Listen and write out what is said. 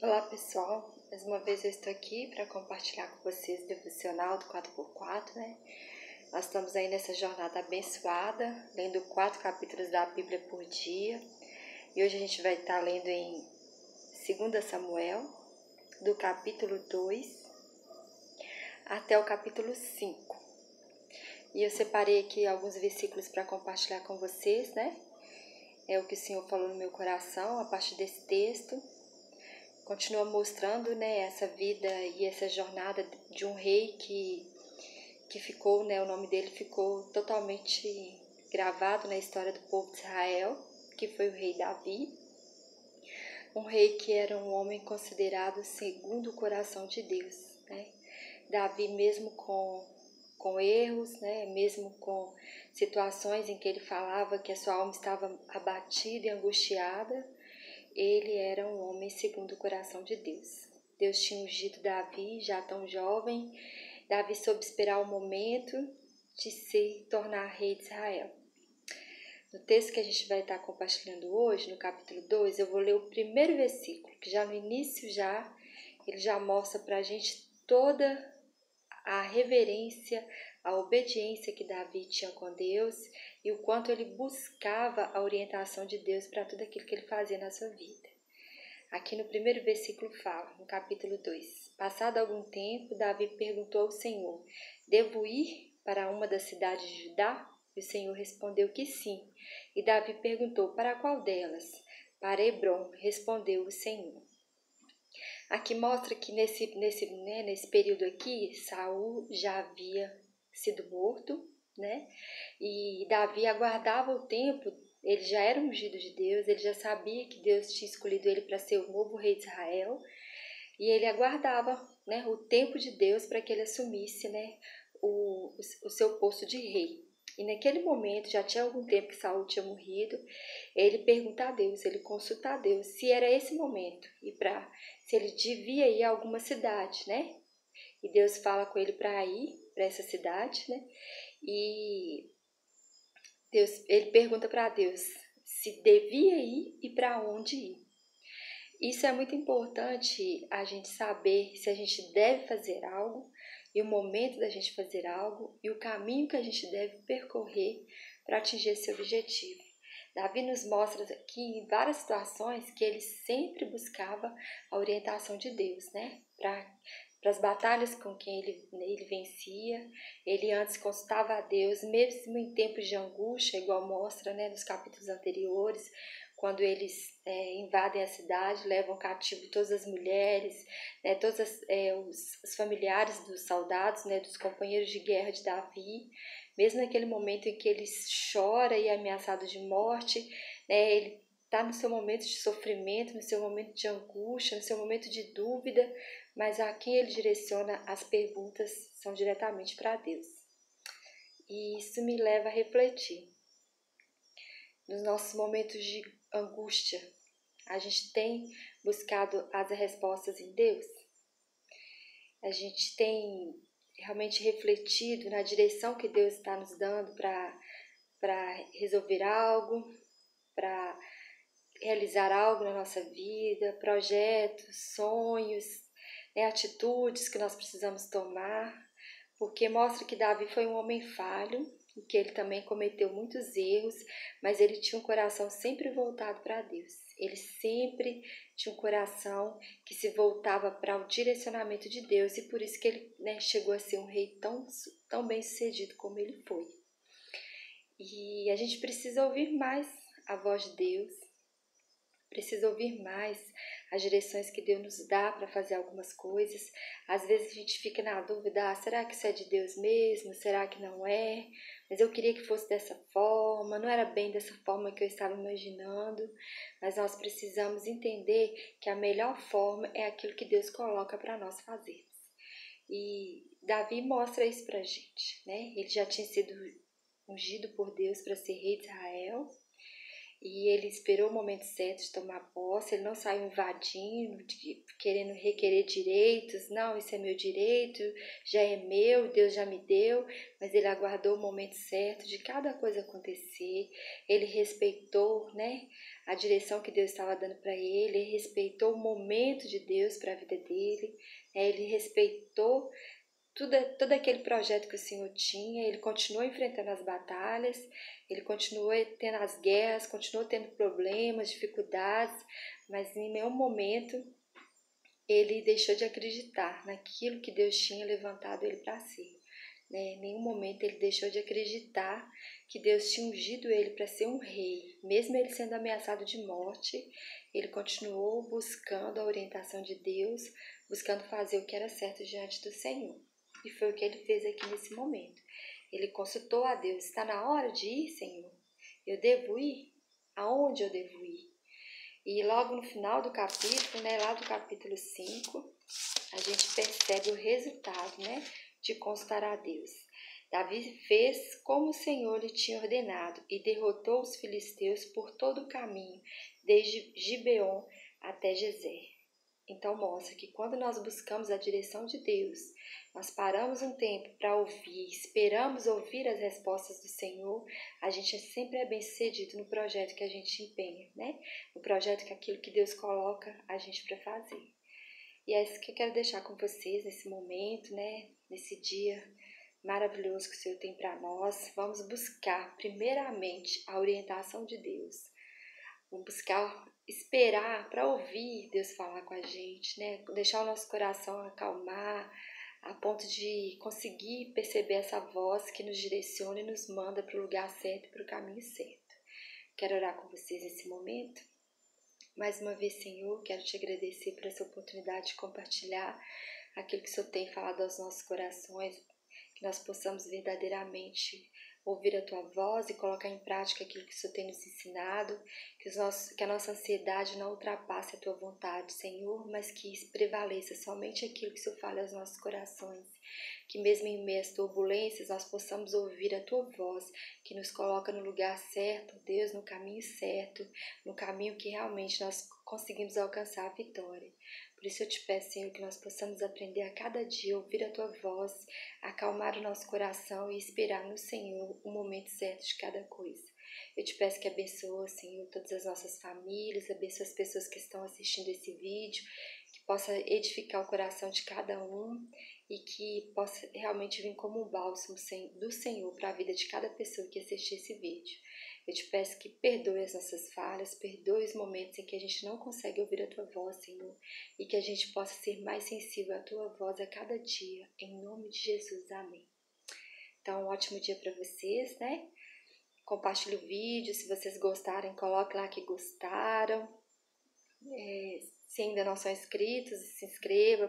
Olá pessoal, mais uma vez eu estou aqui para compartilhar com vocês o devocional do 4x4, né? Nós estamos aí nessa jornada abençoada, lendo 4 capítulos da Bíblia por dia. E hoje a gente vai estar lendo em 2 Samuel, do capítulo 2 até o capítulo 5. E eu separei aqui alguns versículos para compartilhar com vocês, né? É o que o Senhor falou no meu coração a partir desse texto. Continua mostrando, né, essa vida e essa jornada de um rei que ficou, né, o nome dele ficou totalmente gravado na história do povo de Israel, que foi o rei Davi. Um rei que era um homem considerado segundo o coração de Deus, né? Davi, mesmo com erros, né, mesmo com situações em que ele falava que a sua alma estava abatida e angustiada, ele era um homem segundo o coração de Deus. Deus tinha ungido Davi, já tão jovem. Davi soube esperar o momento de se tornar rei de Israel. No texto que a gente vai estar compartilhando hoje, no capítulo 2, eu vou ler o primeiro versículo, que já no início ele já mostra para a gente toda a reverência, a obediência que Davi tinha com Deus e o quanto ele buscava a orientação de Deus para tudo aquilo que ele fazia na sua vida. Aqui no primeiro versículo fala, no capítulo 2, passado algum tempo, Davi perguntou ao Senhor, devo ir para uma das cidades de Judá? E o Senhor respondeu que sim. E Davi perguntou, para qual delas? Para Hebrom, respondeu o Senhor. Aqui mostra que nesse período aqui, Saul já havia sido morto, né? E Davi aguardava o tempo, ele já era ungido de Deus, ele já sabia que Deus tinha escolhido ele para ser o novo rei de Israel, e ele aguardava, né, o tempo de Deus para que ele assumisse, né, o seu posto de rei. E naquele momento, já tinha algum tempo que Saul tinha morrido, ele pergunta a Deus, ele consulta a Deus se era esse momento, e se ele devia ir a alguma cidade, né? E Deus fala com ele para ir para essa cidade, né? E ele pergunta para Deus se devia ir e para onde ir. Isso é muito importante a gente saber se a gente deve fazer algo e o momento da gente fazer algo e o caminho que a gente deve percorrer para atingir esse objetivo. Davi nos mostra aqui em várias situações que ele sempre buscava a orientação de Deus, né? Para as batalhas com quem ele vencia, ele antes consultava a Deus, mesmo em tempos de angústia, igual mostra, né, nos capítulos anteriores, quando eles invadem a cidade, levam cativo todas as mulheres, né, todos os familiares dos soldados, né, dos companheiros de guerra de Davi, mesmo naquele momento em que ele chora e é ameaçado de morte, né, ele está no seu momento de sofrimento, no seu momento de angústia, no seu momento de dúvida, mas a quem ele direciona as perguntas são diretamente para Deus. E isso me leva a refletir. Nos nossos momentos de angústia, a gente tem buscado as respostas em Deus? A gente tem realmente refletido na direção que Deus está nos dando para resolver algo, para realizar algo na nossa vida, projetos, sonhos, né, atitudes que nós precisamos tomar, porque mostra que Davi foi um homem falho, e que ele também cometeu muitos erros, mas ele tinha um coração sempre voltado para Deus. Ele sempre tinha um coração que se voltava para o direcionamento de Deus, e por isso que ele, né, chegou a ser um rei tão bem sucedido como ele foi. E a gente precisa ouvir mais a voz de Deus, precisa ouvir mais as direções que Deus nos dá para fazer algumas coisas. Às vezes a gente fica na dúvida, será que isso é de Deus mesmo? Será que não é? Mas eu queria que fosse dessa forma, não era bem dessa forma que eu estava imaginando. Mas nós precisamos entender que a melhor forma é aquilo que Deus coloca para nós fazermos. E Davi mostra isso para a gente, né? Ele já tinha sido ungido por Deus para ser rei de Israel, e ele esperou o momento certo de tomar posse, ele não saiu invadindo, querendo requerer direitos, não, isso é meu direito, já é meu, Deus já me deu, mas ele aguardou o momento certo de cada coisa acontecer, ele respeitou, né, a direção que Deus estava dando para ele respeitou o momento de Deus para a vida dele, né? Ele respeitou todo aquele projeto que o Senhor tinha, ele continuou enfrentando as batalhas, ele continuou tendo as guerras, continuou tendo problemas, dificuldades, mas em nenhum momento ele deixou de acreditar naquilo que Deus tinha levantado ele para si. Em nenhum momento ele deixou de acreditar que Deus tinha ungido ele para ser um rei. Mesmo ele sendo ameaçado de morte, ele continuou buscando a orientação de Deus, buscando fazer o que era certo diante do Senhor. E foi o que ele fez aqui nesse momento. Ele consultou a Deus: está na hora de ir, Senhor? Eu devo ir? Aonde eu devo ir? E logo no final do capítulo, lá do capítulo 5, a gente percebe o resultado, de consultar a Deus. Davi fez como o Senhor lhe tinha ordenado e derrotou os filisteus por todo o caminho, desde Gibeon até Gezer. Então mostra que quando nós buscamos a direção de Deus, nós paramos um tempo para ouvir, esperamos ouvir as respostas do Senhor, a gente sempre é bem sucedido no projeto que a gente empenha, no projeto que aquilo que Deus coloca a gente para fazer. E é isso que eu quero deixar com vocês nesse momento, nesse dia maravilhoso que o Senhor tem para nós. Vamos buscar primeiramente a orientação de Deus. Vamos buscar esperar para ouvir Deus falar com a gente, deixar o nosso coração acalmar, a ponto de conseguir perceber essa voz que nos direciona e nos manda para o lugar certo e para o caminho certo. Quero orar com vocês nesse momento. Mais uma vez, Senhor, quero te agradecer por essa oportunidade de compartilhar aquilo que o Senhor tem falado aos nossos corações, que nós possamos verdadeiramente ouvir a Tua voz e colocar em prática aquilo que o Senhor tem nos ensinado, que a nossa ansiedade não ultrapasse a Tua vontade, Senhor, mas que prevaleça somente aquilo que o Senhor fala aos nossos corações, que mesmo em meio às turbulências nós possamos ouvir a Tua voz, que nos coloca no lugar certo, Deus, no caminho certo, no caminho que realmente nós conseguimos alcançar a vitória. Por isso eu te peço, Senhor, que nós possamos aprender a cada dia, ouvir a Tua voz, acalmar o nosso coração e esperar no Senhor o momento certo de cada coisa. Eu te peço que abençoe, Senhor, todas as nossas famílias, abençoe as pessoas que estão assistindo esse vídeo, que possa edificar o coração de cada um e que possa realmente vir como um bálsamo do Senhor para a vida de cada pessoa que assistir esse vídeo. Eu te peço que perdoe as nossas falhas, perdoe os momentos em que a gente não consegue ouvir a Tua voz, Senhor, e que a gente possa ser mais sensível à Tua voz a cada dia, em nome de Jesus, amém. Então, um ótimo dia para vocês, Compartilhe o vídeo, se vocês gostarem, coloque lá que gostaram. Se ainda não são inscritos, se inscreva.